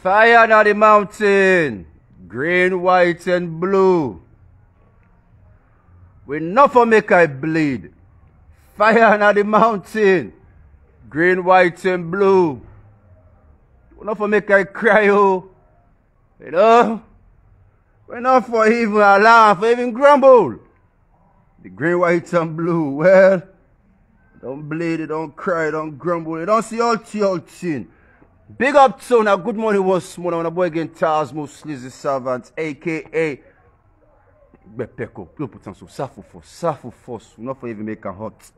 Fire on the mountain, green, white, and blue. We not for make I bleed. Fire on the mountain, green, white, and blue. We not for make I cry, oh. You know? We're not for even laugh, for even grumble. The green, white, and blue, well, don't bleed, don't cry, don't grumble, don't see all thing. Big up to now, good morning once more. On a boy again, Charles Musli's servant, aka Bepeko. People put on some safu force, not for even make a hot.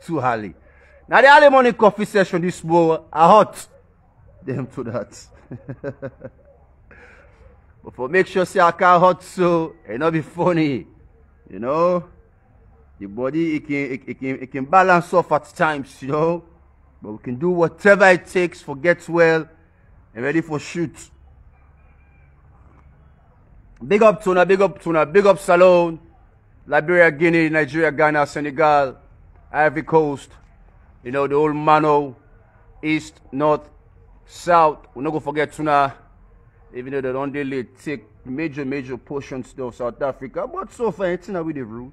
Too early. Now the early morning coffee session this morning are hot. Them to that. But for make sure say I can't hot so it not be funny. You know? The body it can balance off at times, you know. But we can do whatever it takes for get well and ready for shoot. Big up Tuna, big up Salone, Liberia, Guinea, Nigeria, Ghana, Senegal, Ivory Coast, you know, the old Mano, East, North, South. We're not going to forget Tuna, even though they don't really take major portions of South Africa, but so far it's not with the rule.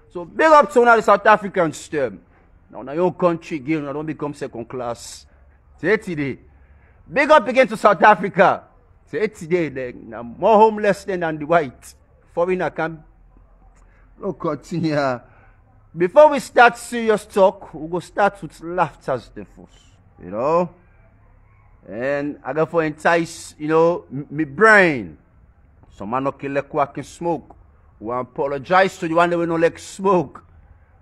So big up Tuna, the South African stem. Now, in your country, again, don't become second class. Say today. Big up again to South Africa. Say today, now more homeless than the white. Foreigner can. No, continue. Before we start serious talk, we'll go start with laughter as the first. You know? And I got for entice, you know, me brain. Some man okay like walking smoke. We apologize to the one that we don't like smoke.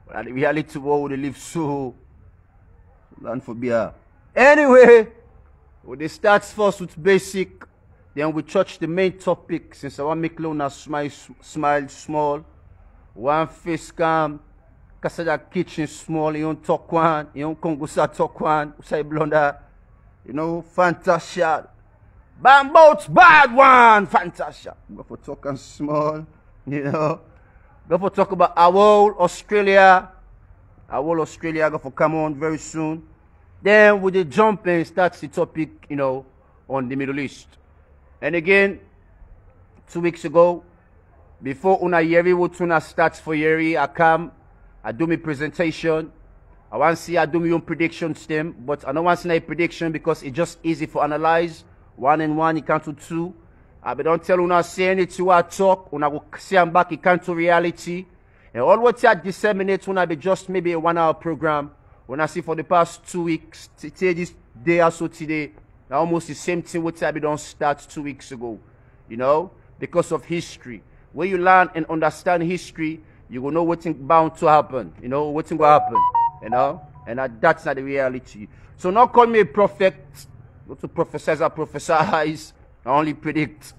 But the reality world they live so learn for beer. Anyway, we start first with basic, then we touch the main topic since I want to make Luna smile small. One face calm, Kasada kitchen small, you don't talk one, you don't Kongusa talk one, say blunder, you know, fantastic. Bambout's bad one, fantastic. Go for talking small, you know. Go for talk about our whole Australia. Our whole Australia go for come on very soon. Then we just jump and start the topic, you know, on the Middle East. And again, 2 weeks ago, before Una Yeri Wutuna starts for Yeri, I come, I do my presentation. I want to see I do my own predictions them, but I don't want to see a prediction because it's just easy for analyze. 1 and 1, you can't do 2. But don't tell Una say anything I talk, Una go see I'm back, it can't to reality. And all what you disseminate Una be just maybe a 1 hour program. When I see for the past 2 weeks, today this day or so today, almost the same thing what I be don't start 2 weeks ago. You know? Because of history. When you learn and understand history, you will know what's bound to happen. You know, what's going to happen. You know? And that's not the reality. So not call me a prophet. Not to prophesize or prophesize. I only predict.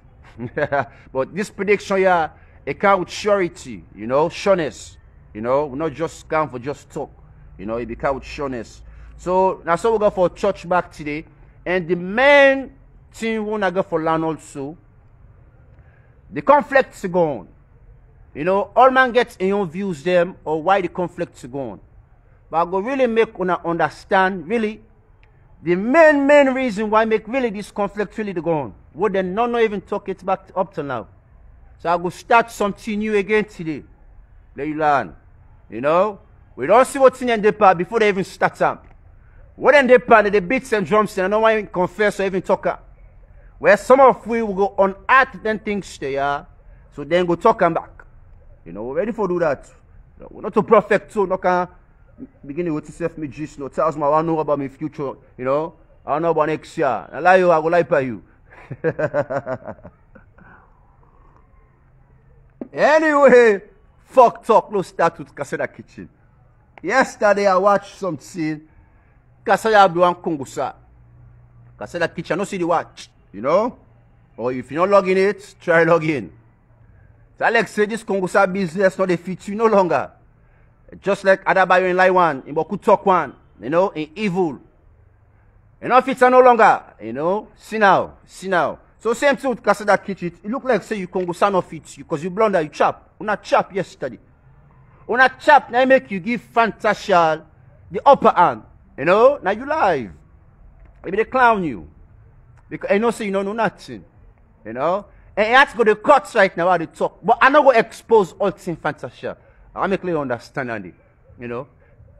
But this prediction here, it comes with surety, you know, sureness. You know, not just come for just talk. You know, it becomes with sureness. So now so we go for church back today. And the main thing we wanna go for learn also, the conflicts are gone. You know, all man gets in your views them or why the conflicts are gone. But I go really make una understand really the main reason why make really this conflict really gone. Would they not even talk it back up to now? So I will start something new again today. Let you learn. You know? We don't see what's in the part before they even start up. What in the part, the beats and drums, and I don't want to confess or even talk. Where some of we will go on art then things there, so then go talk and back. You know, we're ready for do that. You know, we're not too perfect, so no can beginning with self me just no tells me I know about my future, you know. I don't know about next year. I lie you, I go lie by you. Anyway, fuck talk, let's start with Kaseda Kitchen. Yesterday I watched something. Kaseda Abduan Kongusa. Kaseda Kitchen, no see the watch, you know? Or if you're not logging it, try log in. So Alex said this Kongusa business not a fit you no longer. Just like Adabayo in Lai one, in Boku Talk one, you know, in evil. You know, if it's no longer, you know, see now. So same thing with Kaseda Kitchen. It look like say you Kongusa no fit you because you blunder, you chap. Una chap yesterday. Una chap now make you give Fantasia the upper hand. You know, now you live. Maybe they clown you. Because I know say you don't know nothing. You know? And you have to go to the courts right now while they talk. But I'm not going to expose all things fantasy. I'll make you understand it. You know?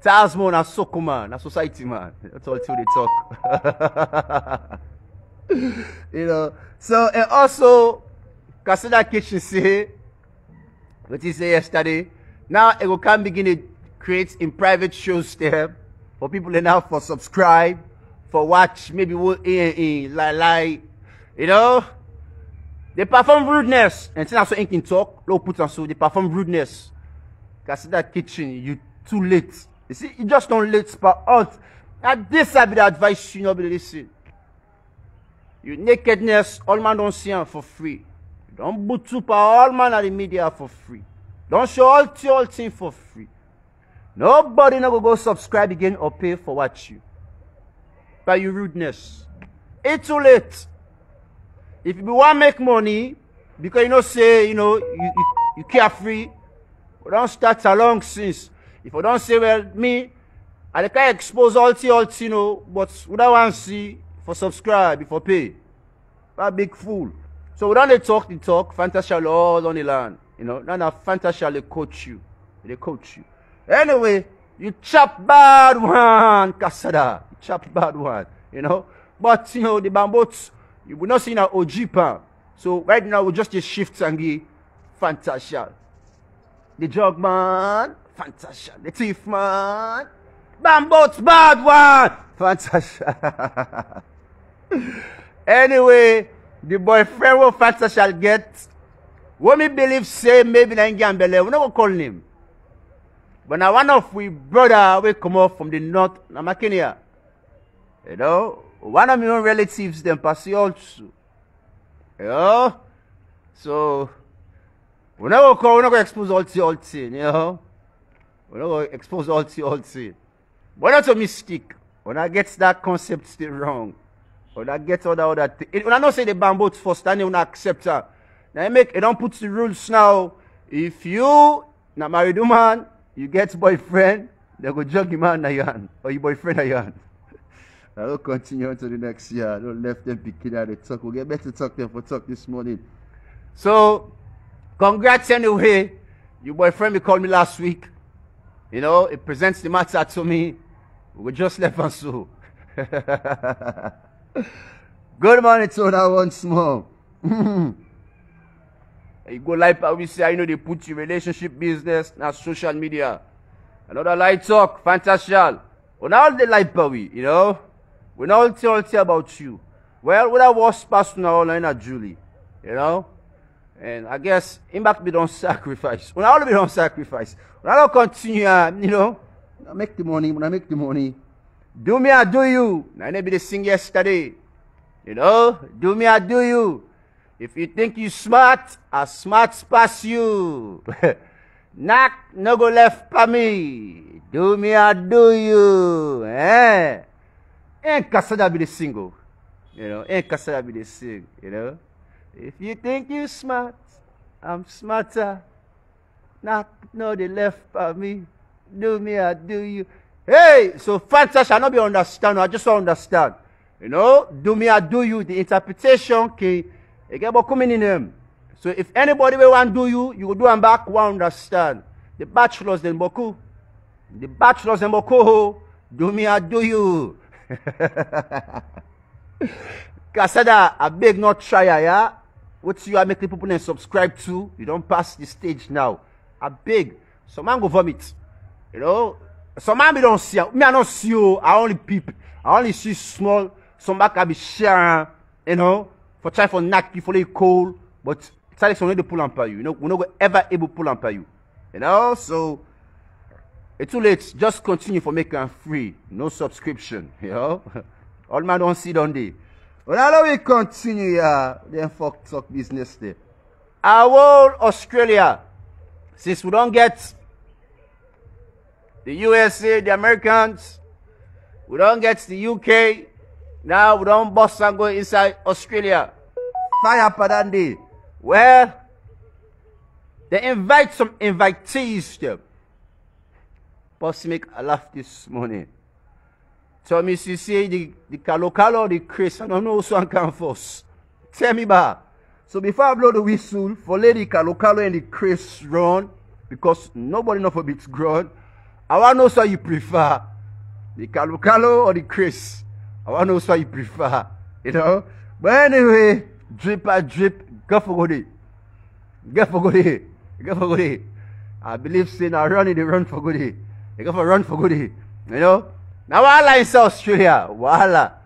Tasman and Soko man, a society man. That's all they talk. You know? So, and also, Kasada Kitchen say, what he said yesterday, now it will come begin to create in private shows there for people enough for subscribe, for watch, maybe like, you know? They perform rudeness. And since I saw ink in talk, low put on so they perform rudeness. Kasada Kitchen, you too late. You see, you just don't late spot out. And this I be the advice you know be listen. You nakedness, all man don't see for free. Don't boot super all man at the media for free. Don't show all thing for free. Nobody no go subscribe again or pay for watch you. By your rudeness. It's too late. If you want to make money, because you know say, you know, you carefree, we don't start along since. If you don't say, well, me, I can't expose all you know, but we don't want to see for subscribe, for pay. A big fool. So we don't talk the talk, fantasy all on the land. You know, now fantasy they coach you. They coach you. Anyway, you chop bad one, Kasada. You chop bad one, you know. But, you know, the bambots, you will not see now OG pan. So right now we just shift and give fantasy. The jog man, fantasy. The thief man, bambots bad one, fantasy. Anyway, the boyfriend will fantasy shall get. What me believe say maybe na Ngambele, we not call him. But now one of we brother we come off from the north, na Makenia. You know, one of my own relatives them pass also. You know? So we not gonna expose all thing, you know. We not gonna expose all thing. But not a mistake. When I get that concept still wrong. When I get all that thing. When I not say the bamboo first, I don't accept her. Now you don't put the rules now. If you not married woman, you get boyfriend, they go jug him on your hand. Or your boyfriend on your hand. I will continue on to the next year. I don't left them picking out the talk. We'll get better talk them for talk this morning. So, congrats anyway. Your boyfriend me called me last week. You know, it presents the matter to me. We just left and so. Good morning to that once more. You go live, we say, you know, they put your relationship business, now social media. Another light talk, fantastic. On all the live, you know. We all tell about you. Well, we was passed now online at Julie, you know. And I guess in back we don't sacrifice. When all we don't sacrifice. When I don't continue, you know. When I make the money. Do me, I do you. I never did sing yesterday. You know, do me, I do you. If you think you smart, I smart pass you. Knock, no go left for me. Do me, I do you. Eh? Ain't Kasada be the single. You know, ain't Kasada be the sing. You know. If you think you smart, I'm smarter. Knock, no the left for me. Do me, I do you. Hey, so fantasy shall not be understand. I just want to understand. You know, do me, I do you. The interpretation, okay, you get about coming in them. So if anybody will want to do you, you will do them back, will understand. The bachelors then boku. The bachelors then boku. Do me, I do you. Kasada, I beg not try, yeah? What you are making people then subscribe to, you don't pass the stage now. I beg. Some man go vomit. You know? Some man don't see. Me, I don't see you. I only peep. I only see small. Some man can be sharing, you know, for try for knock you, for the cold. But it's like some way to pull on per you. You know, we're not ever able to pull on per you. You know? So, it's too late. Just continue for making free. No subscription. You know? All man don't see don't they? Well, now we continue, then fuck talk business there. Our whole Australia, since we don't get the USA, the Americans, we don't get the UK, now we don't bust and go inside Australia. Fire Padandi. Well, they invite some invitees there. Boss make a laugh this morning. So me see the Kalo or the Chris, I don't know which one come first. Tell me back. So before I blow the whistle, for Lady Kalo and the Chris run, because nobody know for bits grown, I want to know what you prefer. The Kalo or the Chris. I want to know what you prefer. You know? But anyway, drip by drip, go for good. Go for good. Go for good. I believe saying I run it, they run for good. They go for run for good. You know? Now Wala in South Australia. Wala.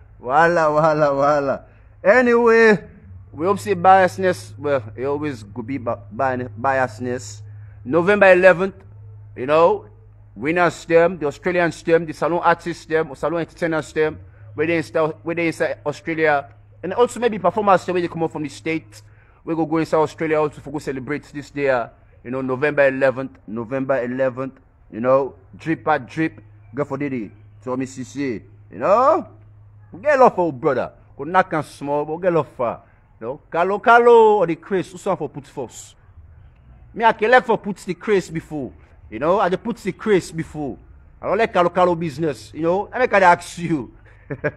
Anyway, we hope see biasness. Well, it always could be biasness. November 11th, you know, winners stem, the Australian stem, the Salon artist stem, or Salon entertainer stem, where they inside Australia, and also maybe performers stem where they come out from the States. We go inside Australia also for go celebrate this day, you know, November 11th, you know, drip by drip, go for Diddy. So me see, you know, get love for brother. Go knock and small, but get love for, you know, Kalo or the Chris, who some for put first. Me I can like for put the Chris before, you know, I just put the Chris before. I don't like Kalo business, you know. I make I ask you. But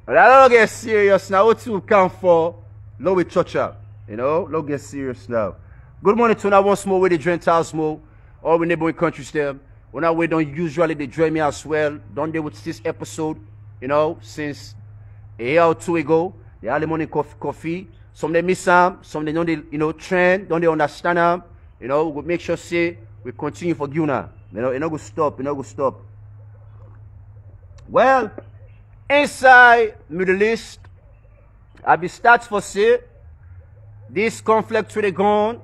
I don't get serious now. What you come for? Low with church up, you know. Don't get serious now. Good morning to now once more with the Gentiles more. All we neighboring countries them. When I wait don't usually they join me as well. Don't they with this episode, you know, since a year or two ago. The early morning coffee. Some they miss them, some they don't they, you know, trend, don't they understand them. You know, we make sure say we continue for Guna. You know, it not go stop, Well, inside Middle East, I be start for say this conflict with the gun.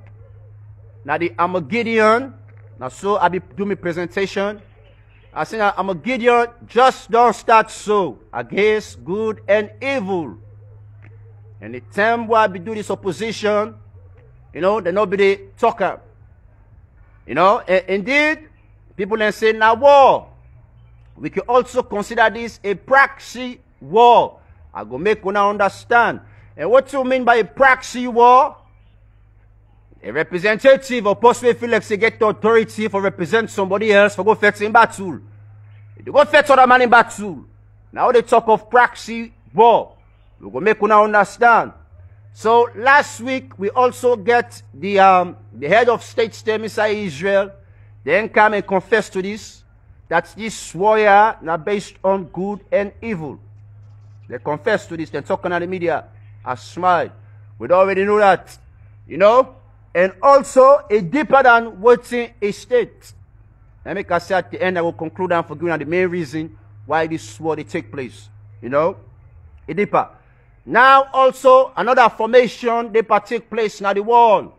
Now the Armageddon. Now so I be do my presentation. I say that Armageddon just don't start so against good and evil. And the time where I be do this opposition, you know, there nobody talker. You know, indeed, people then say now war. We can also consider this a proxy war. I go make one understand. And what you mean by a proxy war? A representative or possibly feel like they get the authority for represent somebody else for go fight in battle. They go fight other man in battle. Now they talk of proxy war. We go make una understand. So last week we also get the head of state stem inside Israel. Then come and confess to this, that this warrior now based on good and evil. They confess to this. They're talking on the media. I smile. We already know that, you know. And also a deeper than what's in a state. Let me say at the end I will conclude and forgive the main reason why this war they take place. You know, a deeper. Now also another formation they take place in the world.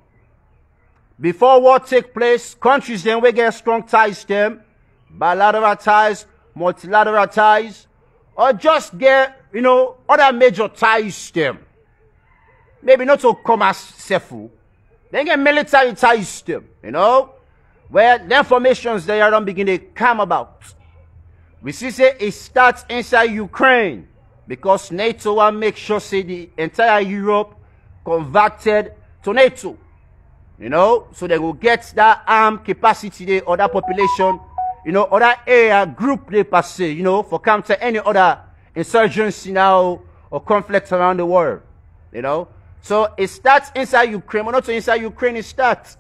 Before war take place, countries then we get strong ties to them, bilateral ties, multilateral ties, or just get, you know, other major ties to them. Maybe not so commerce sefu. Then get military ties to them, you know, where the formations they don't begin to come about. We see say it starts inside Ukraine. Because NATO will make sure say the entire Europe converted to NATO. You know, so they will get that armed capacity there or that population, you know, or that area group they per se, you know, for counter any other insurgency now or conflicts around the world. You know. So it starts inside Ukraine, but not inside Ukraine it starts.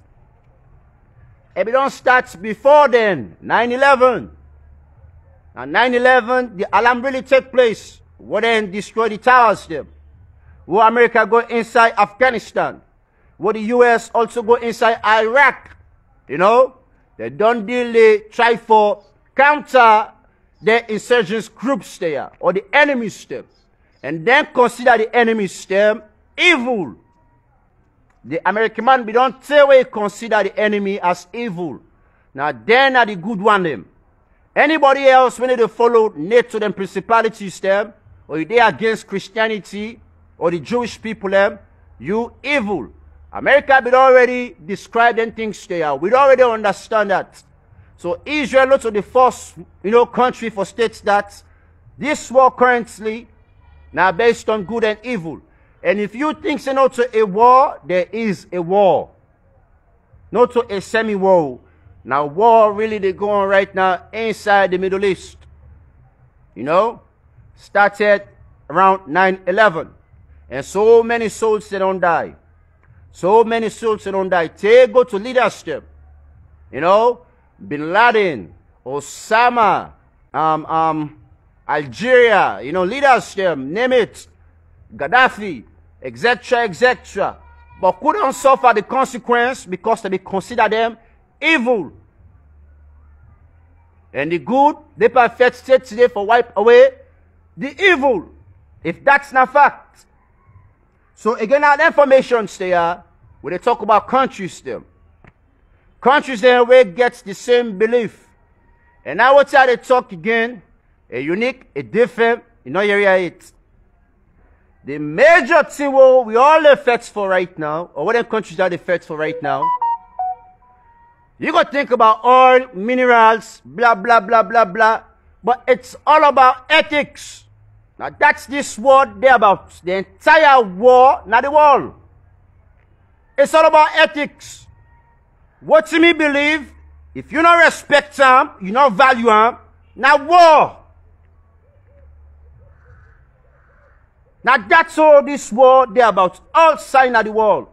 If it don't start before then, 9/11. Now 9/11, the alarm really take place. What then destroy the towers them? Will America go inside Afghanistan? Will the US also go inside Iraq? You know? They don't really try for counter the insurgents groups there or the enemies them. And then consider the enemies them evil. The American man, we don't say we consider the enemy as evil. Now then are the good one them. Anybody else when they follow NATO and principalities them, or they against Christianity or the Jewish people them, you evil. America we already described them things there. We already understand that. So Israel also the first, you know, country for states that this war currently now based on good and evil. And if you think it's not a war, there is a war. Not a semi-war. Now war really they go on right now inside the Middle East. You know, started around 9/11. And so many souls they don't die. So many souls they don't die. They go to leadership. You know, Bin Laden, Osama, Algeria, you know, leadership, name it, Gaddafi, etc., etc. But couldn't suffer the consequence because they consider them evil. And the good, they perfect state today for wipe away the evil. If that's not fact. So again, our information there, when they talk about countries there. Countries there where gets the same belief. And now what's how they talk again, a unique, a different, you know, area it. The major thing we all affect for right now, or what the countries are affect for right now, you got to think about oil, minerals, blah, blah, blah, blah, blah. But it's all about ethics. Now that's this word there about. The entire war, not the world. It's all about ethics. What to me believe, if you don't respect them, you don't value them, now war. Now that's all this war there about. All sign of the world.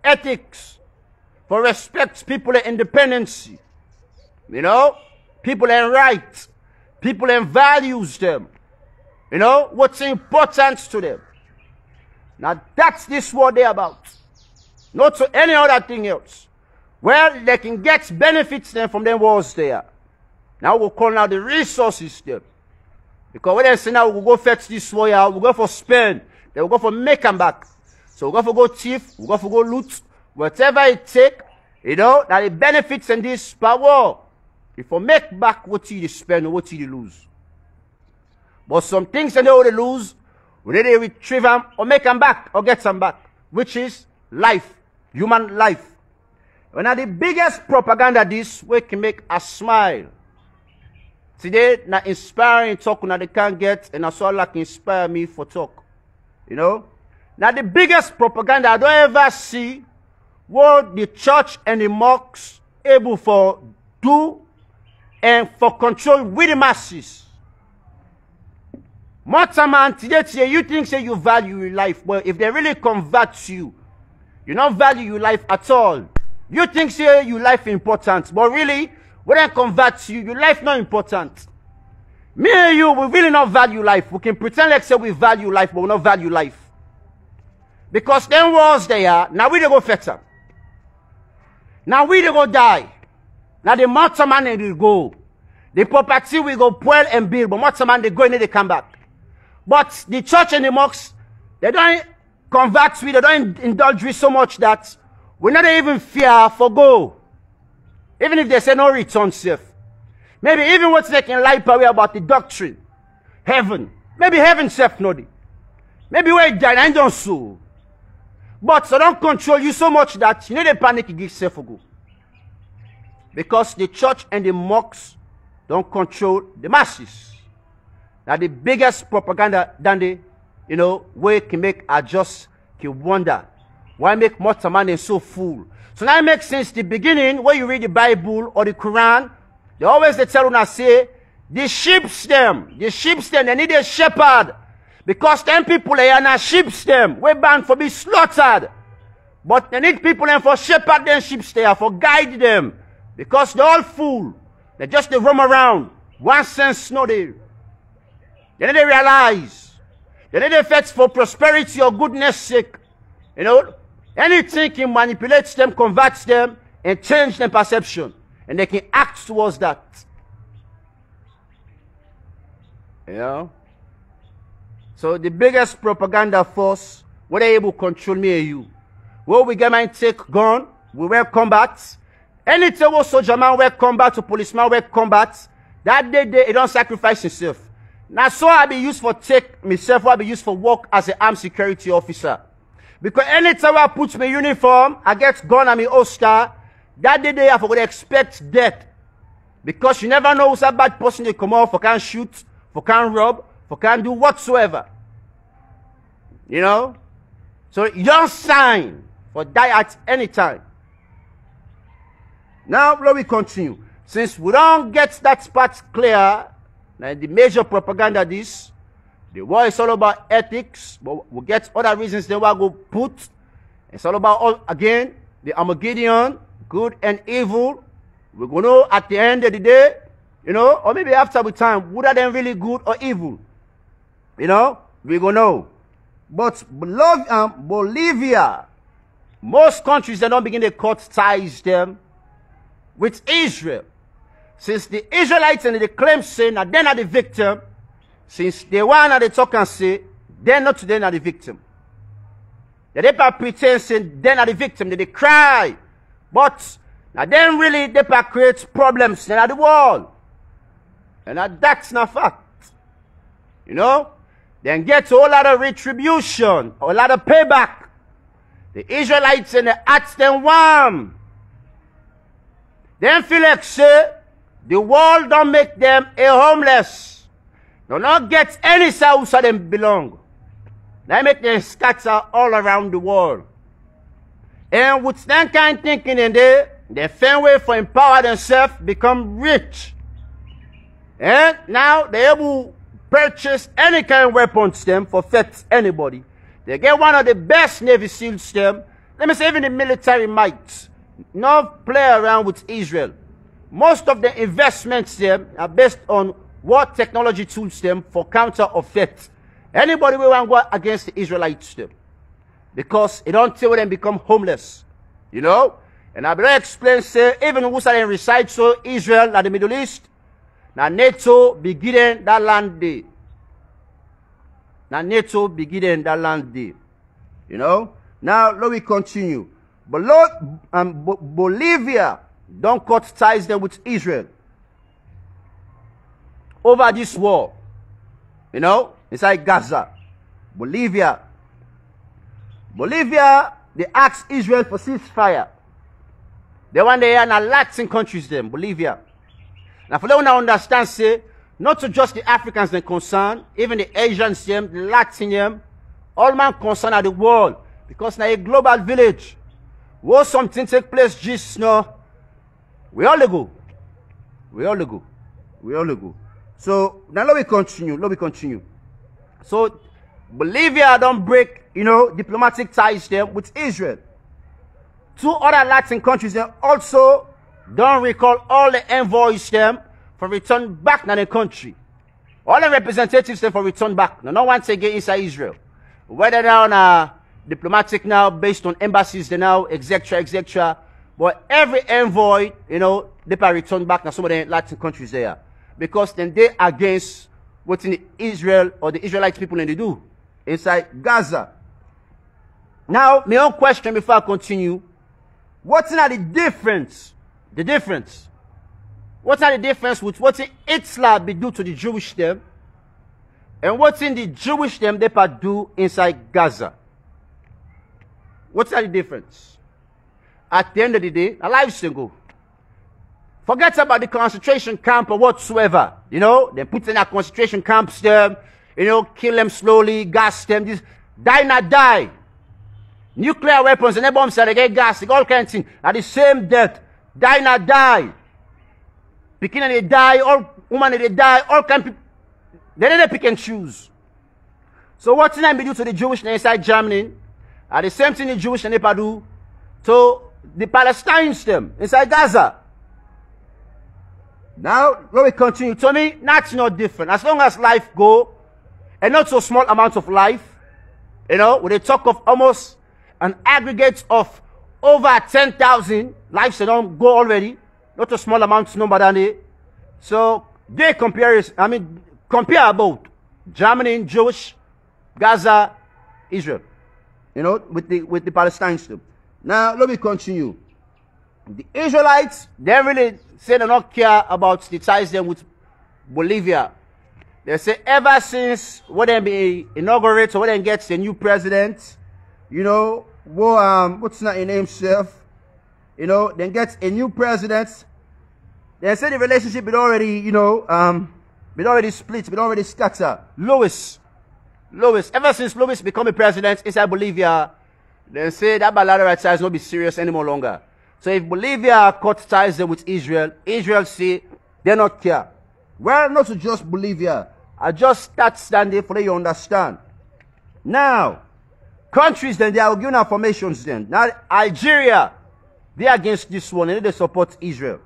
Ethics. For respect people and independence. You know? People and rights. People and values them. You know? What's important to them. Now that's this war there about. Not to any other thing else. Well, they can get benefits then from them wars there. Now we'll call now the resources there. Because when they say now we'll go fetch this war here, we'll go for spend, then we'll go for make them back. So we'll go for go thief, we'll go for go loot, whatever it take, you know, that the benefits in this power. If we make back what you spend or what you lose. But some things they know they lose, we need to retrieve them or make them back or get them back. Which is life. Human life. One of the biggest propaganda this we can make a smile. Today, not inspiring talk now they can't get, and that's all that can inspire me for talk. You know? Now the biggest propaganda I don't ever see what the church and the mosques able for do and for control with the masses. Man, today you think say you value your life, but if they really convert you, you don't value your life at all. You think say your life important, but really, when they convert you, your life not important. Me and you, we really not value life. We can pretend like say we value life, but we not value life. Because them wars they are, now we they go fetch. Now we they go die. Now the mortal man they will go. The property will go spoil and build, but mortal man they go and they come back. But the church and the mosques, they don't convert with, they don't indulge with so much that we not even fear for go. Even if they say no return safe. Maybe even what's they can lie away about the doctrine. Heaven. Maybe heaven safe no day. Maybe where you die and don't so. But so don't control you so much that you need a panic to give safe for go. Because the church and the mosques don't control the masses. Now the biggest propaganda than the, you know, way can make a just can wonder. Why make mortal man so full? So now it makes sense the beginning, when you read the Bible or the Quran, they always they tell us say, the sheep, they need a shepherd. Because them people they are not sheep them, we're bound for be slaughtered. But they need people and for shepherd them sheep there, for guide them. Because they're all fool. They just they roam around. One sense no they. They need to realize. They need to fetch for prosperity or goodness sake. You know, anything can manipulate them, converts them, and change their perception. And they can act towards that. You know? So the biggest propaganda force, were they able to control me and you? Well, we get my take gun, we wear combat. Anything was soldier man wear combat to policeman wear combat. That day they don't sacrifice himself. Now so I be used for take myself, I be used for work as an armed security officer. Because anytime I put my uniform, I get gun and my holster, that day they have to expect death. Because you never know who's a bad person they come out for can't shoot, for can't rob, for can't do whatsoever. You know? So you don't sign for die at any time. Now let me continue. Since we don't get that part clear, Now, the major propaganda this, the war is all about ethics, but we'll get other reasons they will go put. It's all about, again, the Armageddon, good and evil. We're going to know at the end of the day, you know, or maybe after the time, would are they really good or evil? You know, we're going to know. But Bolivia, most countries, they don't begin to cut ties them with Israel. Since the Israelites and the claim say that they're not the victim, since they want to talk and say, they're not the victim. They pretend saying they're not the victim, they cry. But now then really they create problems in the world. And that's not fact. You know? Then get a whole lot of retribution, a lot of payback. The Israelites and the hearts them warm. Then feel like say, the world don't make them a homeless. Do not get any house that them belong. They make them scatter all around the world. And with that kind of thinking in there, they find way for empower themselves, become rich. And now they able to purchase any kind of weapons them for threats anybody. They get one of the best Navy SEALs them. Let me say even the military might not play around with Israel. Most of the investments them are based on what technology tools them for counter or threat. Anybody will want to go against the Israelites them. Because it don't tell them become homeless. You know? And I better explain, say, even who say reside so Israel, like the Middle East, now NATO beginning that land day. Now NATO beginning that land day. You know? Now let me continue. Bolivia don't cut ties them with Israel over this war. You know? Inside Gaza. Bolivia, they asked Israel for ceasefire. They want they are in a Latin countries them, Bolivia. Now for them to understand, say, not to just the Africans they concerned, even the Asians them, the Latin them, all man concerned at the world. Because now a global village. Where something take place just now, we all go. So now let me continue. So Bolivia don't break, you know, diplomatic ties there with Israel. Two other Latin countries then also don't recall all the envoys them for return back to the country. All the representatives them for return back. No one say get inside Israel. Whether they're on diplomatic now, based on embassies they now, etc. But every envoy, you know, they can return back to some of the Latin countries there. Because then they against what in Israel or the Israelite people and they do inside Gaza. Now, my own question before I continue, what's the difference? What's the difference with what Islam be do to the Jewish them and what's in the Jewish them they do inside Gaza? What's the difference? At the end of the day, our lives still go. Forget about the concentration camp or whatsoever. You know, they put in a concentration camps there, you know, kill them slowly, gas them, just die not die. Nuclear weapons and the bombs that they get gas, they all kinds of things. At the same death, die not die. Picking and they die, all women they die, all kinds of people. They didn't pick and choose. So what's the be do to the Jewish inside Germany? At the same thing the Jewish and they do to the Palestinians them inside Gaza. Now, let me continue. To me, that's not different. As long as life go, and not so small amounts of life, you know, when they talk of almost an aggregate of over 10,000 lives that don't go already, not a small amount number than they. So, they compare about Germany, Jewish, Gaza, Israel, you know, with the Palestinians too. Now, let me continue. The Israelites, they really say they don't care about the ties them with Bolivia. They say ever since when they be inaugurated or when they get the new president, you know, what's not in himself, you know, then get a new president. They say the relationship had already, you know, been already split, been already scattered. Luis, ever since Luis become a president inside Bolivia, they say that bilateral ties not be serious anymore longer. So if Bolivia cut ties with Israel, Israel say they not care. Well, not to just Bolivia. I just start standing for you understand. Now, countries then, they are giving our formations then. Now, Algeria, they are against this one, and they support Israel.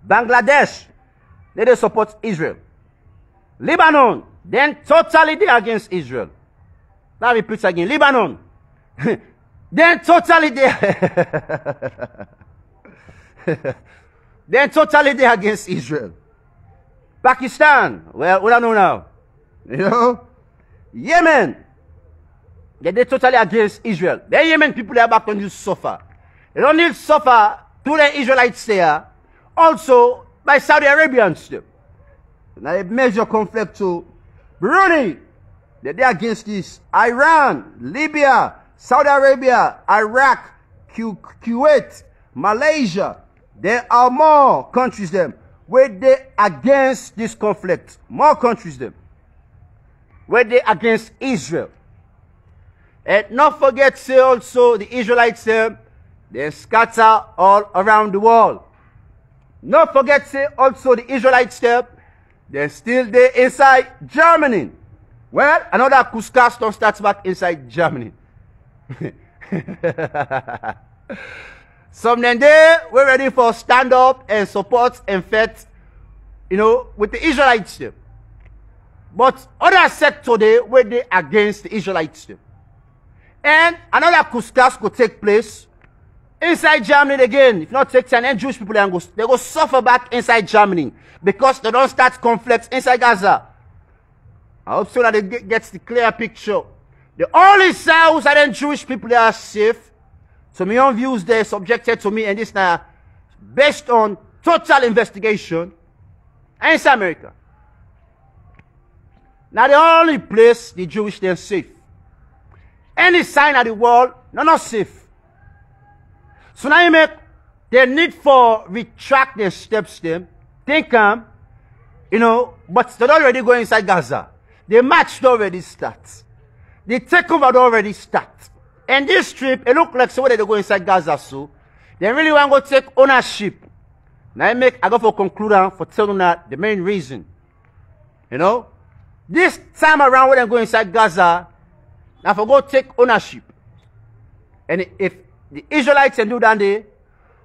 Bangladesh, they support Israel. Lebanon, then totally they are against Israel. Now repeat again. Lebanon, then totally they then totally they are against Israel. Pakistan, well, we don't know now. You know? Yemen, they're totally against Israel. The Yemen people, they are back on you suffer. They don't need suffer to the Israelites there. Also, by Saudi Arabians. Now, a major conflict to Brunei. They're against this. Iran, Libya, Saudi Arabia, Iraq, Kuwait, Malaysia. There are more countries them where they against this conflict. More countries them where they against Israel. And not forget, say also the Israelites them, they scatter all around the world. Not forget, say also the Israelites them, they're still there inside Germany. Well, another Cuscas don't start back inside Germany. Some then we're ready for stand up and support and fight, you know, with the Israelites. But other set today where they against the Israelites. And another Cuscas could take place inside Germany again. If not take time, and Jewish people they go suffer back inside Germany because they don't start conflicts inside Gaza. I hope so that they get the clear picture. The only cells that then Jewish people they are safe. So my own views they subjected to me, and this now based on total investigation inside America. Now the only place the Jewish they are safe. Any sign of the world, not safe. So now you make the need for retract their steps them, think you know, but they already go inside Gaza. The match already starts. The takeover already starts. And this trip, it look like somebody they go inside Gaza, so they really want to go take ownership. Now I go for conclusion for telling that the main reason. You know? This time around when they go inside Gaza, now for go take ownership. And if the Israelites can do that day,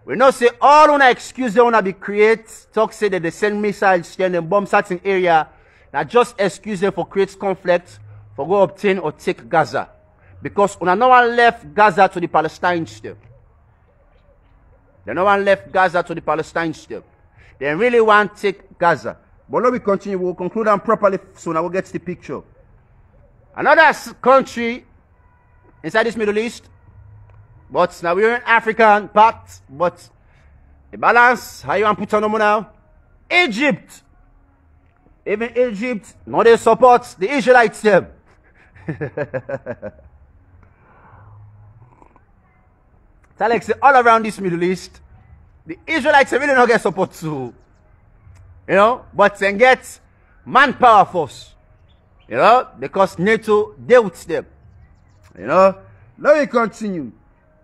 we know say all on excuse they want to be create, talk say that they send missiles and bomb certain area. Now just excuse them for create conflict, for go obtain or take Gaza. Because when no one left Gaza to the Palestinians still. No one left Gaza to the Palestinians still. They really want to take Gaza. But let me continue. We'll conclude them properly soon. I will get the picture. Another country inside this Middle East. But now we're in African part. But the balance, how you want to put on them now? Egypt. Even Egypt, no they support the Israelites them. So like say all around this Middle East, the Israelites really not get support to, you know, but then get manpower force, you know, because NATO dealt with them, you know. Let me continue.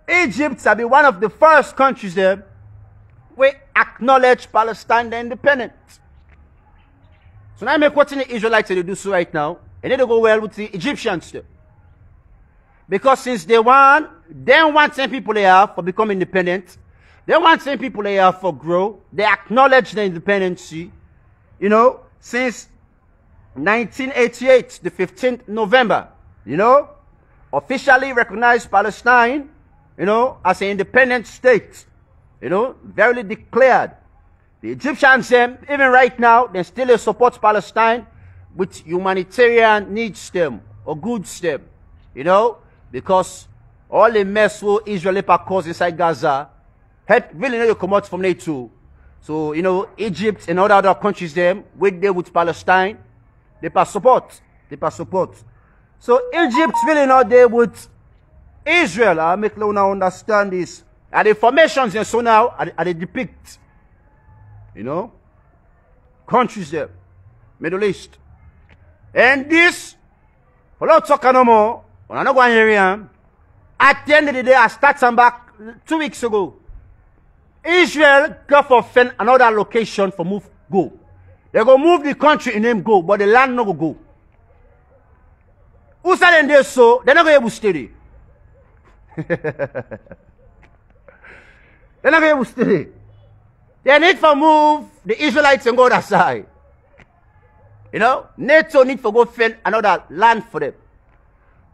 Egypt will be one of the first countries there we acknowledge Palestine the independence. So now I make what the Israelites they do so right now, and they go well with the Egyptians too. Because since they want same people they have for become independent, they want same people they have for grow, they acknowledge the independence, you know, since 1988, the 15th November, you know, officially recognized Palestine, you know, as an independent state, you know, verily declared. The Egyptians, even right now, they still support Palestine with humanitarian needs them or goods them, you know, because all the mess what Israel cause inside Gaza, help really need to come out from NATO. So, you know, Egypt and all the other countries them, with Palestine, they pass support. They pass support. So Egypt really not there with Israel. I make you now understand this. And the formations and so now are they depict, you know, countries there, Middle East. And this, for not talking no more, when I not going here, at the end of the day, I start some back 2 weeks ago. Israel go for find another location for move go. They go move the country in name go, but the land no go. Who said they so? They're not going to stay there. They're not going to stay there. They need to move the Israelites and go that side. You know, NATO need to go find another land for them.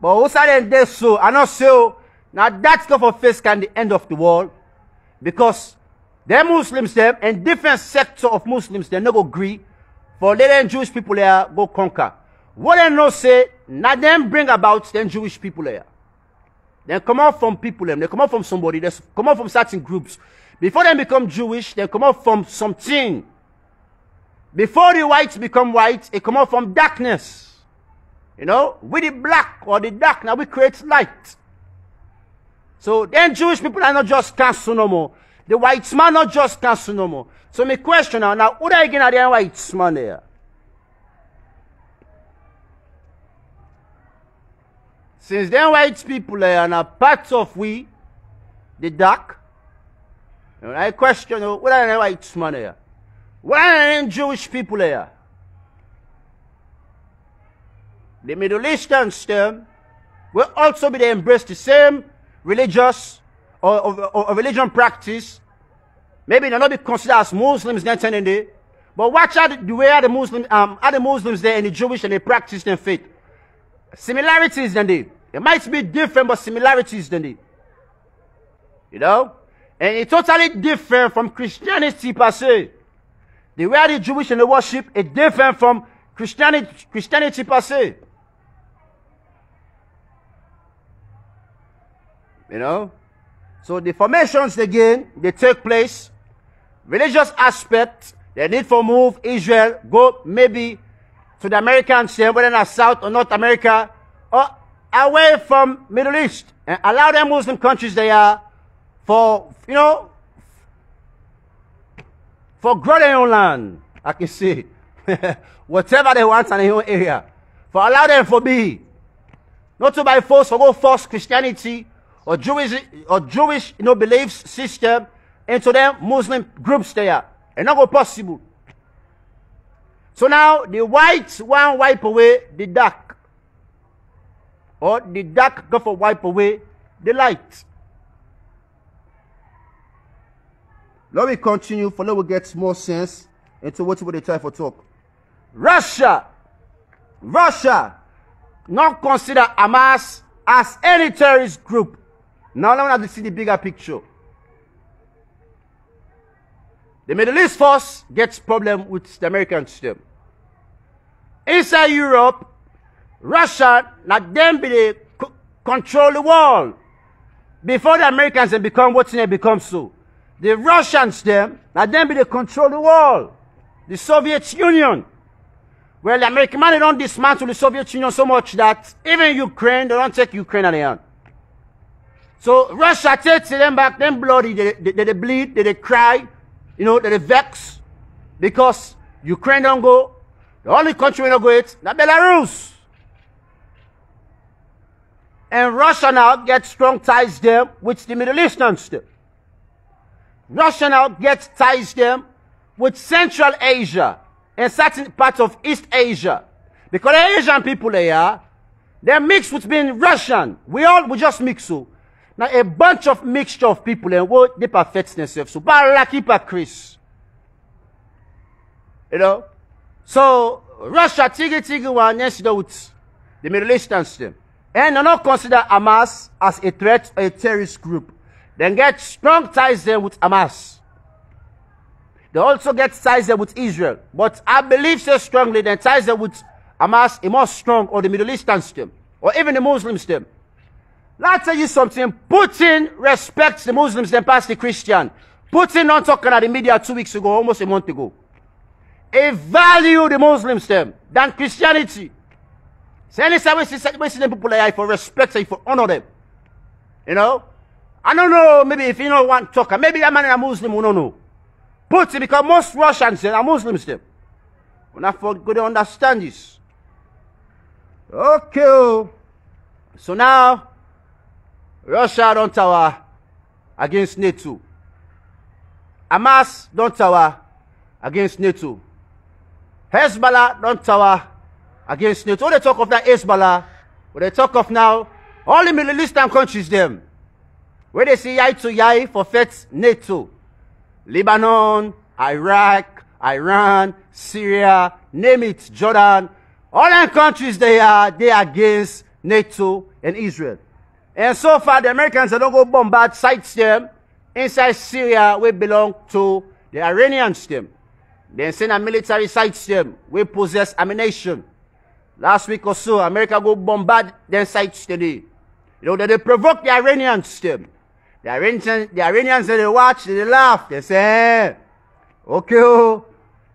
But who said they so? I not so. Now that's not for face can the end of the world. Because them Muslims them and different sector of Muslims they never agree for letting Jewish people there go conquer. What they know say, now them bring about them Jewish people there. They come out from people them, they come out from somebody, they come out from certain groups. Before they become Jewish, they come out from something. Before the whites become white, they come out from darkness. You know, with the black or the dark, now we create light. So then Jewish people are not just cancel no more. The whites man not just cancel no more. So my question now, who are you getting the whites man there? Since them white people are now part of we, the dark, I question what are the whites man there? What are the Jewish people there? The Middle Easterns them will also be they embrace the same religious or religion practice. Maybe they'll not be considered as Muslims then day. But watch out the way are the Muslims there and the Jewish and they practice their faith. Similarities than they. It might be different, but similarities than they. You know? And it's totally different from Christianity per se. The way the Jewish and the worship is different from Christianity per se. You know? So the formations again, they take place. Religious aspect, they need to move Israel, go maybe to the Americans, whether not South or North America, or away from Middle East, and allow them Muslim countries they are for, you know, for growing their own land, I can see. Whatever they want in their own area. For allow them for be. Not to by force, for go force Christianity or Jewish, you know, beliefs system into them Muslim groups there. It's not go possible. So now the whites want wipe away the dark. Or the dark go for wipe away the light. Let me continue for now we get more sense into what they try for talk. Russia not consider Hamas as any terrorist group. Now let me see the bigger picture. The Middle East force gets problem with the American system. Inside Europe, Russia, not them be they control the world. Before the Americans they become what they become so. The Russians them, not them be they control the world. The Soviet Union. Well, the American man, they don't dismantle the Soviet Union so much that even Ukraine, they don't take Ukraine at the end. So Russia takes them back, them bloody, they bleed, they cry, you know, they vex. Because Ukraine don't go. The only country we don't go it, not Belarus. And Russia now gets strong ties there with the Middle Easterns. Russia now gets ties there with Central Asia and certain parts of East Asia. Because the Asian people they're mixed with being Russian. We just mix so. Now a bunch of mixture of people and what they perfect themselves. So Balaki Chris. You know? So Russia tigi one next with the Middle Easterns them. And they not consider Hamas as a threat or a terrorist group. They get strong ties there with Hamas. They also get ties there with Israel. But I believe so strongly that ties there with Hamas is more strong or the Middle Eastern system. Or even the Muslim system. Let's tell you something. Putin respects the Muslims than past the Christian. Putin not talking at the media 2 weeks ago, almost a month ago. He value the Muslim system than Christianity. So anytime we see them people like for respect and for honor them. You know? I don't know, maybe if you don't want to talk, maybe that man is a Muslim, we don't know. Putin, because most Russians are Muslims them. We're not going to understand this. Okay. So now, Russia don't tower against NATO. Hamas don't tower against NATO. Hezbollah don't tower against NATO. What they talk of now Hezbollah, what they talk of now, all the Middle Eastern countries them, where they say yai to yai for feds NATO. Lebanon, Iraq, Iran, Syria, name it, Jordan, all them countries they against NATO and Israel. And so far the Americans don't go bombard sites them inside Syria we belong to the Iranians them. They send a military sites them we possess ammunition. Last week or so, America go bombard them sites today. You know, they provoke the Iranians them. The Iranians they watch, they laugh, they say, hey, okay, oh,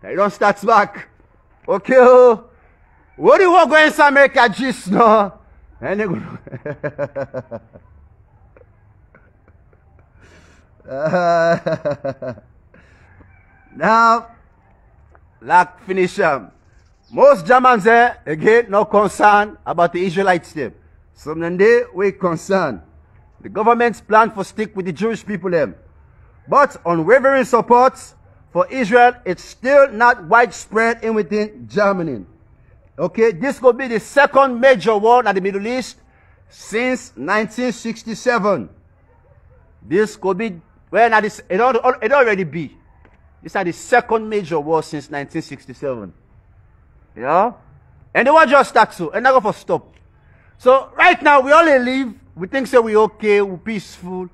they don't start back. Okay, oh, what do you want going to America just now? And they go, now, like finish most Germans there, again, no concern about the Israelites there. Some of them, we concerned. The government's plan for stick with the Jewish people them. But unwavering support for Israel, it's still not widespread in within Germany. Okay, this could be the second major war in the Middle East since 1967. This could be, well, now this, it already be. This is the second major war since 1967. You know? And the war just starts so, and not go for stop. So right now we only live, we think so we okay, we peaceful.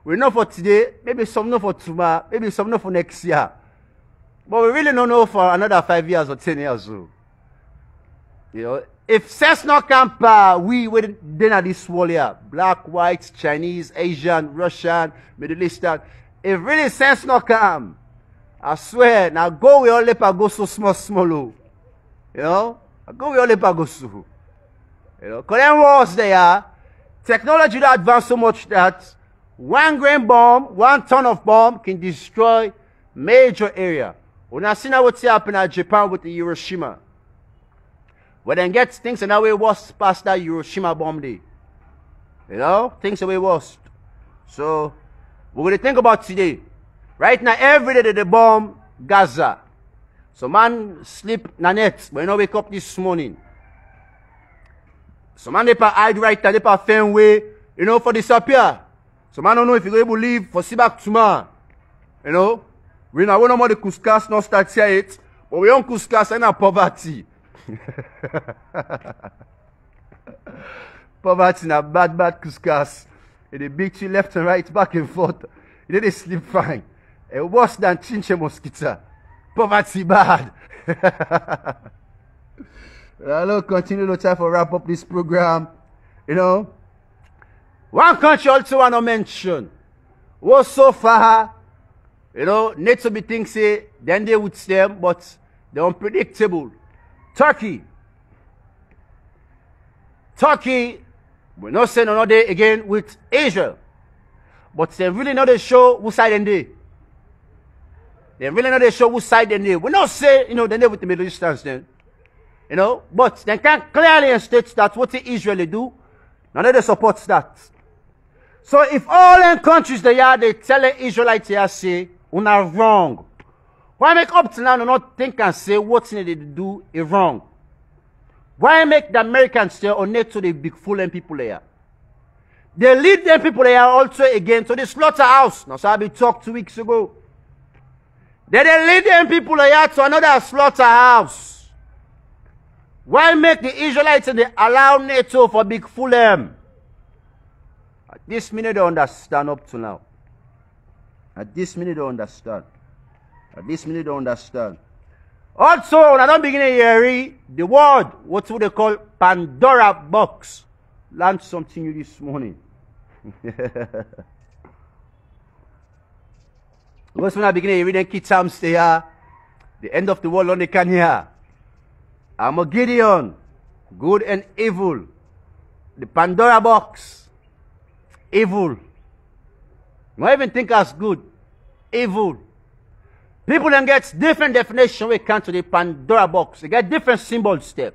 We know for today, maybe some know for tomorrow, maybe some know for next year. But we really don't know for another 5 years or 10 years. So. You know, if sense not camp, we would then at this wall here, black, white, Chinese, Asian, Russian, Middle Eastern. If really sense not come, I swear, now go we all let go so small. You know? Go we all let go so. You know, because them wars there, technology that advanced so much that 1 grain bomb, 1 ton of bomb can destroy major area. We now seen what's happening at Japan with the Hiroshima. But then get things and that way worse past that Hiroshima bomb day. You know? Things the way worse. So, we're going to think about today. Right now, every day they bomb Gaza. So man sleep na net, but you know wake up this morning. So man they hide right there, they fair way, you know, for disappear. So man don't know if you're able to leave for see back tomorrow. You know? We know no more the Cuscas not start here yet, but we on Cuscas and poverty. Poverty na bad Cuscas. They beat you left and right, back and forth. You they sleep fine. And worse than chinche mosquito. Poverty bad. I'll continue to try to wrap up this program. You know. One country also want to mention was so far, you know, need to be things say, then they would stay, but they're unpredictable. Turkey, we're not saying another day again with Israel. But they really know they show whose side and they. They really know they show whose side and they. We're not saying, you know, they're with the Middle Easterns then. You know, but they can clearly state that what the Israeli do, none of them supports that. So if all them countries they are, they tell the Israelites they say, we are wrong. Why make up to now not think and say what's needed to do is wrong? Why make the Americans say or NATO the big fool and people there? They lead them people there also again to the slaughterhouse. Now, so I been talked 2 weeks ago. They lead them people there to another slaughterhouse. Why make the Israelites and they allow NATO for big fool them? At this minute they understand up to now. At this minute they understand. At this minute they understand. Also, when I don't begin to hear the word, what do they call Pandora box? Learned something new this morning. Because when I begin to read the Kitam stay here, the end of the world on the can hear. Armageddon, good and evil. The Pandora box, evil. You don't even think as good, evil. People then get different definition when it comes to the Pandora box. They get different symbols there.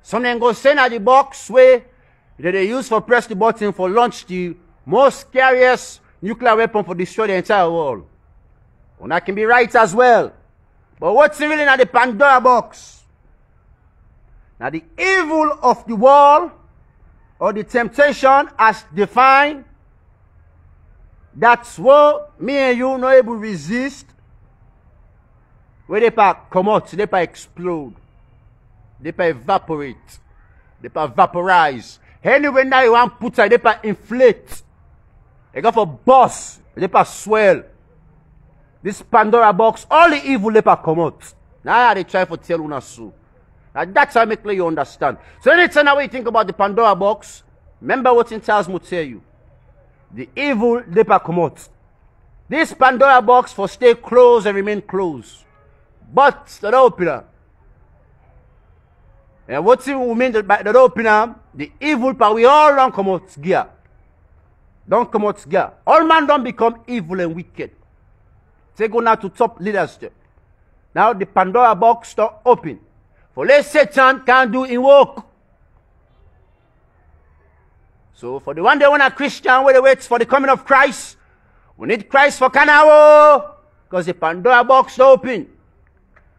Some then go send at the box where they use for press the button for launch the most scariest nuclear weapon for destroy the entire world. And that can be right as well. But what's really in the Pandora box? Now the evil of the world or the temptation as defined, that's what me and you not able to resist. Where they come out, they explode, they evaporate, they vaporize. Anywhere now you want to put it, they inflate. They go for boss, they swell. This Pandora box, all the evil they come out. Now they try to tell you so. And that's how I make you understand. So anytime now you think about the Pandora box, remember what in Charles will tell you. The evil they come out. This Pandora box for stay closed and remain closed. But the opener. And what we mean by the opener, the evil part we all don't come out gear. Don't come out gear. All man don't become evil and wicked. They go now to top leaders. Now the Pandora box don't open. For let Satan can't do in work. So for the one day when a Christian where they wait for the coming of Christ, we need Christ for Canao. Because the Pandora box don't open.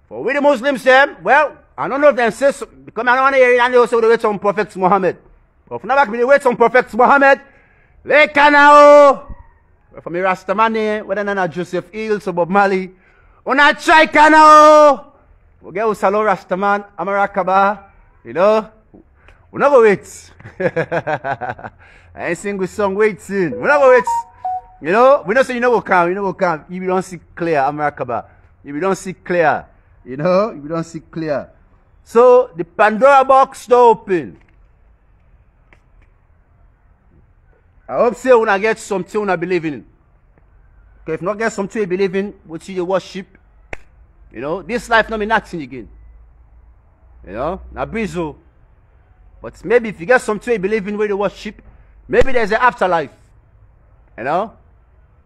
For we the Muslims them, well, I don't know if they say so, because I don't want to hear it and they also wait on Prophet Muhammad. But if not they wait on Prophet Muhammad, they Canao. For me Rastamani, whether not Joseph Hill, so Bob Marley, una try Canao. We get Usalo Rastaman, Amarakaba, you know. We never wait. I ain't sing with song waiting. We never wait. You know, we don't say you know come, You don't see clear, Amarakaba. You don't see clear. You know, you don't see clear. So the Pandora box don't open. I hope say when I get something when I believe in. Okay, if not get something you believe in, we'll see the worship. You know, this life not mean nothing again. You know, not bizo. But maybe if you get something you believe in where you worship, maybe there's an afterlife. You know?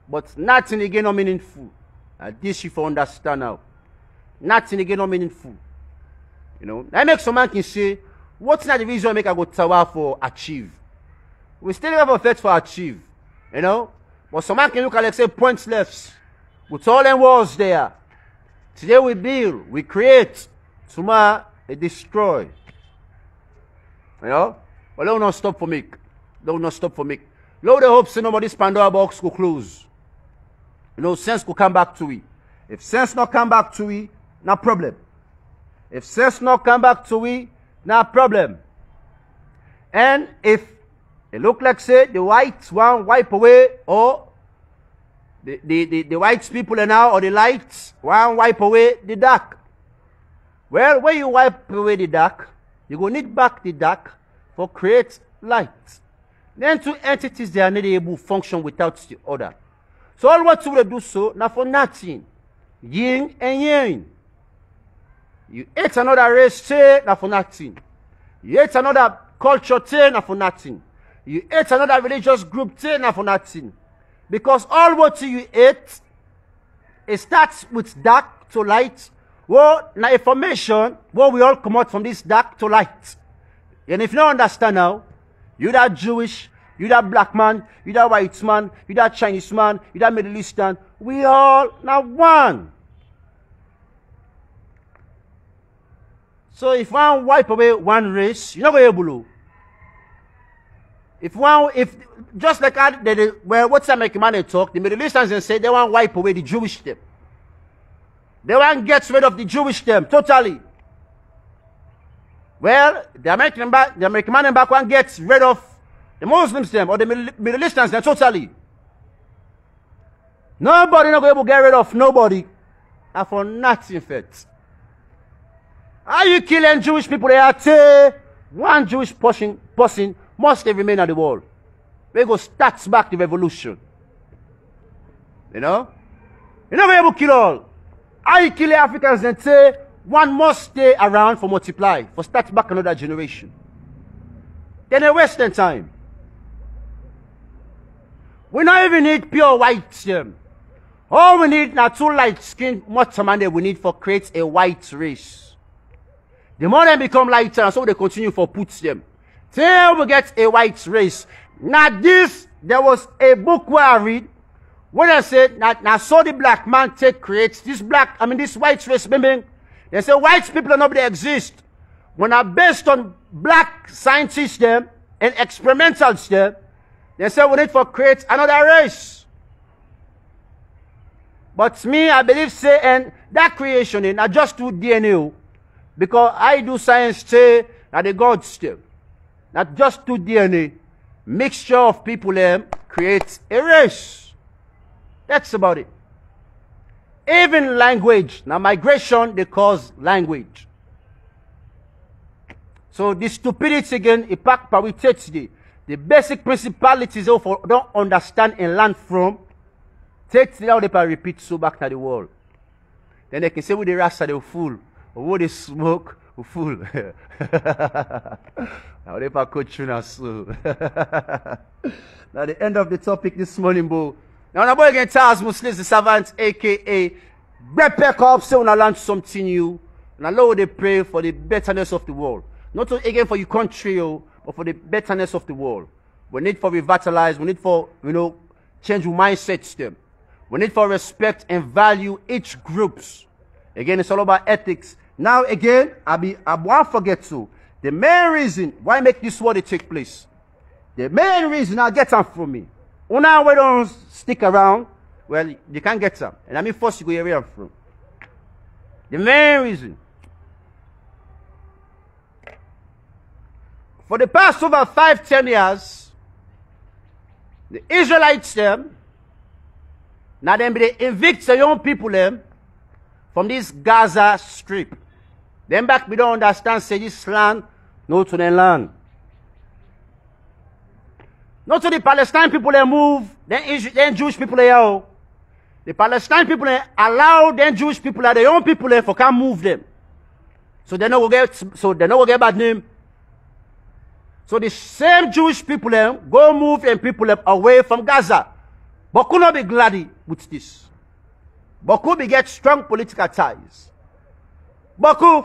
But nothing again not meaningful. This you for understand now. Nothing again not meaningful. You know, that makes some man can say, what's not the reason I make I go tower for achieve? We still have a faith for achieve. You know? But some man can look at like say points left. With all them walls there. Today we build, we create. Tomorrow they destroy. You know? But they will not stop for me. They will not stop for me. Lord, I hope so nobody's Pandora box could close. You know, sense could come back to it. If sense not come back to it, no problem. If sense not come back to it, no problem. And if it look like say the whites one wipe away or the white people are now or the lights one wipe away the dark. Well, when you wipe away the dark, you go need back the dark for create light. Then two entities they are not able to function without the other. So all what you will do so now for nothing. Yin and yang. You hate another race, say, not for nothing. You hate another culture, say, not for nothing. You hate another religious group, say, not for nothing. Because all what you hate, it starts with dark to light. Well, now information, well, we all come out from this dark to light. And if you don't understand now, you that Jewish, you that black man, you that white man, you that Chinese man, you that Middle Eastern, we all now one. So if one wipe away one race, you're not going to be able to. If just like well, what's the American man they talk, the Middle Easterns and say they want to wipe away the Jewish them. They want to get rid of the Jewish them totally. Well, the American man in back one gets rid of the Muslims them or the Middle Easterns them totally. Nobody not going to be able to get rid of nobody. And for nothing fit. Are you killing Jewish people? They are say one Jewish person must remain at the world. We go start back the revolution. You know? You're not able to kill all. Are you killing Africans and say one must stay around for multiply, for start back another generation? Then they waste their time. We don't even need pure white. All we need now two light skin much money we need for create a white race. The more they become lighter, so they continue for puts them. Till we get a white race. Now this, there was a book where I read, When I say, now so the black man creates this this white race, remember? They say white people are not they exist. When are based on black scientists them and experimentals them, they say we need to create another race. But me, I believe say, and that creation is not just through DNA, because I do science say that the gods still. Not just through DNA. Mixture of people creates a race. That's about it. Even language. Now migration, they cause language. So the stupidity again, it pack parity. The basic principalities of don't understand and learn from. Take it out, they repeat so back to the world. Then they can say with the rasta they fool. Or what they smoke, fool. Now they coach you now so. Now the end of the topic this morning, bro. Now the boy again Charles Muslims, the servant, aka Brett Peckup, say when I learn something new. And allow they pray for the betterness of the world. Not again for your country, but for the betterness of the world. We need for revitalize, we need for, change your mindsets them. We need for respect and value each groups. Again, it's all about ethics. Now again, I won't forget to. The main reason why make this war take place. The main reason I get them from me. Una we don't stick around, well, you can't get them. And I mean first you go where I'm from. The main reason. For the past over 5-10 years, the Israelites them, now them they evict the young people them from this Gaza Strip. Them back we don't understand say this land, no to the land. Not to the Palestine people they move, then Jewish people they are. The Palestine people they allow them Jewish people their own people they for can't move them. So they don't get bad name. So the same Jewish people them go move and people them away from Gaza. But could not be glad with this. But could be get strong political ties. Baku,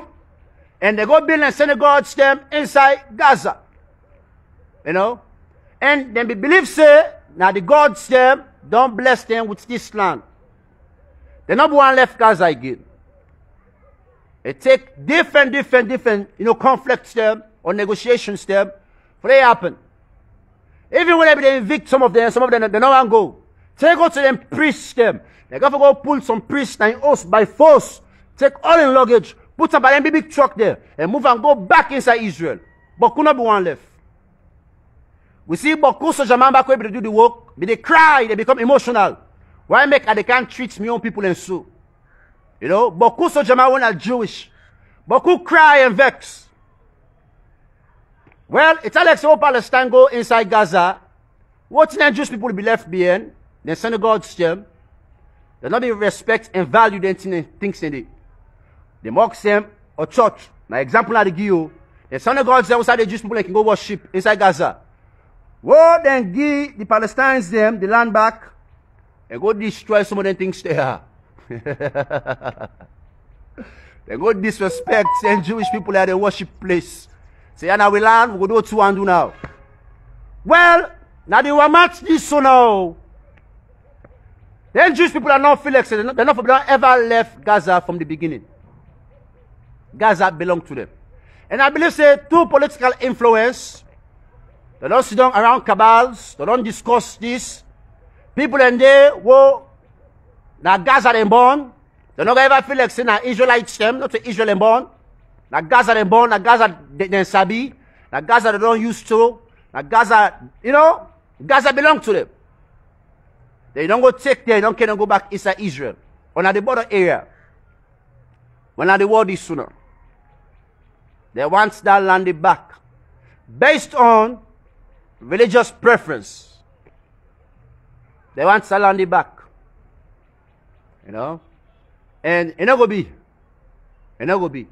and they go build and synagogues them inside Gaza. And then we believe say, now the gods them don't bless them with this land. They not one left Gaza again. They take different, conflicts them or negotiations them for they happen. Even when they evict some of them they no one go. They go to them priests them. They got to go pull some priests and us by force. Take all in luggage, put up a big truck there, and move and go back inside Israel. But could not be one left. We see Baku so Jaman back where they do the work, but they cry, they become emotional. Why make they can't treat me own people and so? Baku so Jaman when are Jewish. Baku cry and vex. Well, it's Alex all Palestine go inside Gaza. What then Jewish people will be left behind? Then synagogues them. They not be respect and value them things in it. They mock them or church. Now example I give you. The synagogues there outside the Jewish people can go worship inside Gaza. Well, then give the Palestinians them the land back and go destroy some of them things there. They go disrespect and Jewish people at the worship place. Say, now we land, we go do 2 and do now. Well, now they will match this so now. Then Jewish people are not feel like they're not ever left Gaza from the beginning. Gaza belongs to them. And I believe say 2 political influence. They don't sit down around cabals. They don't discuss this. People in there, now Gaza they born. They don't ever feel like saying Israelites them, not to Israel born. Now Gaza they born, now Gaza they sabi. Now Gaza they don't used to. Now Gaza, Gaza belongs to them. They don't go take there, they don't care to go back inside Israel. Or at the border area. When at the war is sooner. They want that land back. Based on religious preference. They want that land back. And it not go be. It not go be.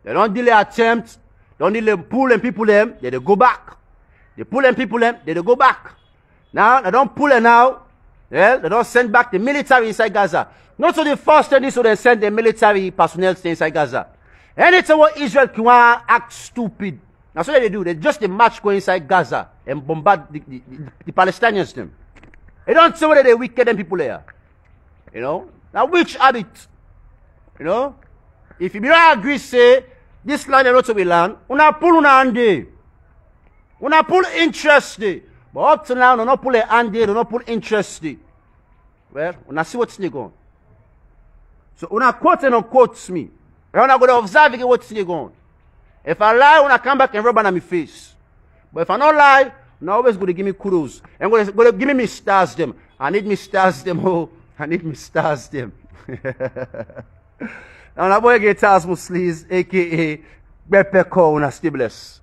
They don't delay attempts. Don't delay pull and people them. They go back. They pull and people them. They go back. Now, they don't pull it now. Yeah, they don't send back the military inside Gaza. Not so the first thing is so they send the military personnel inside Gaza. Anytime what Israel can act stupid. That's what they do. They just march go inside Gaza and bombard the Palestinians them. You don't see whether they wicked them people there. You know? Now which habit? You know? If you don't agree, say, this land is not to be land, una pull una hand there. Una pull interest there. But up to now, not pull a hand there, not pull interest there. Well, una see what's going on. So una quote and quotes me. And una go to observe again what's going on. If I lie, una come back and rub on my face. But if I not lie, una always going to give me kudos. And going to give me stars them. I need me stars them. Oh, I need me stars them. Now, boy get Tasmus Sleaze, aka Bepeko, una stay blessed.